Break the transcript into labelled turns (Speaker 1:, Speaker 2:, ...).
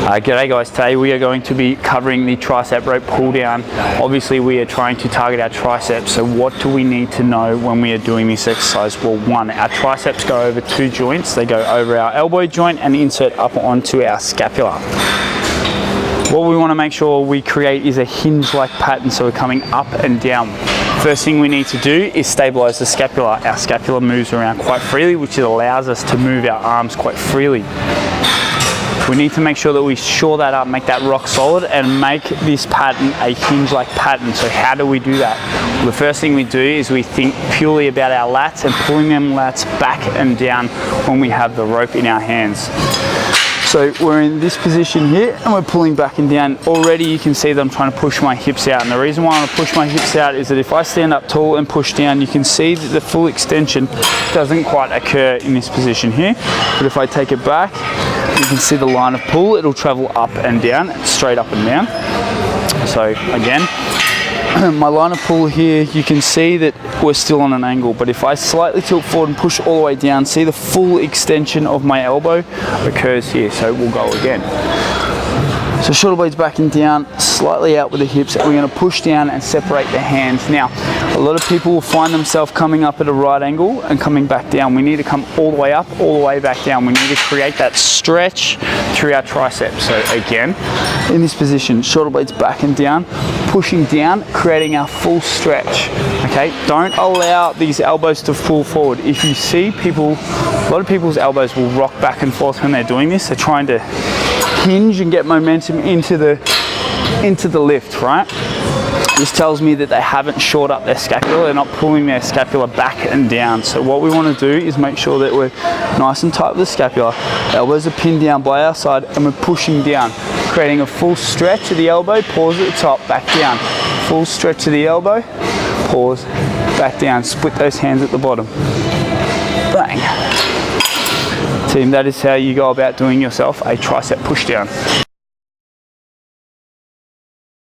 Speaker 1: G'day guys, today we are going to be covering the tricep rope pull down. Obviously we are trying to target our triceps, so what do we need to know when we are doing this exercise? Well, one, our triceps go over two joints. They go over our elbow joint and insert up onto our scapula. What we want to make sure we create is a hinge-like pattern, so we're coming up and down. First thing we need to do is stabilize the scapula. Our scapula moves around quite freely, which allows us to move our arms quite freely. We need to make sure that we shore that up, make that rock solid, and make this pattern a hinge-like pattern. So how do we do that? Well, the first thing we do is we think purely about our lats and pulling them lats back and down when we have the rope in our hands. So we're in this position here and we're pulling back and down. Already you can see that I'm trying to push my hips out, and the reason why I want to push my hips out is that if I stand up tall and push down, you can see that the full extension doesn't quite occur in this position here. But if I take it back, you can see the line of pull, it'll travel up and down, straight up and down. So again, my line of pull here, you can see that we're still on an angle, but if I slightly tilt forward and push all the way down, see the full extension of my elbow occurs here. So we'll go again. So shoulder blades back and down, slightly out with the hips, and we're going to push down and separate the hands. Now, a lot of people will find themselves coming up at a right angle and coming back down. We need to come all the way up, all the way back down. We need to create that stretch through our triceps. So again, in this position, shoulder blades back and down, pushing down, creating our full stretch. Okay, don't allow these elbows to fall forward. If you see people, a lot of people's elbows will rock back and forth when they're doing this. They're trying to hinge and get momentum into the lift, right? This tells me that they haven't shored up their scapula. They're not pulling their scapula back and down. So what we want to do is make sure that we're nice and tight with the scapula. Elbows are pinned down by our side and we're pushing down, creating a full stretch of the elbow, pause at the top, back down. Full stretch of the elbow, pause, back down. Split those hands at the bottom. Bang. Team, that is how you go about doing yourself a tricep push down.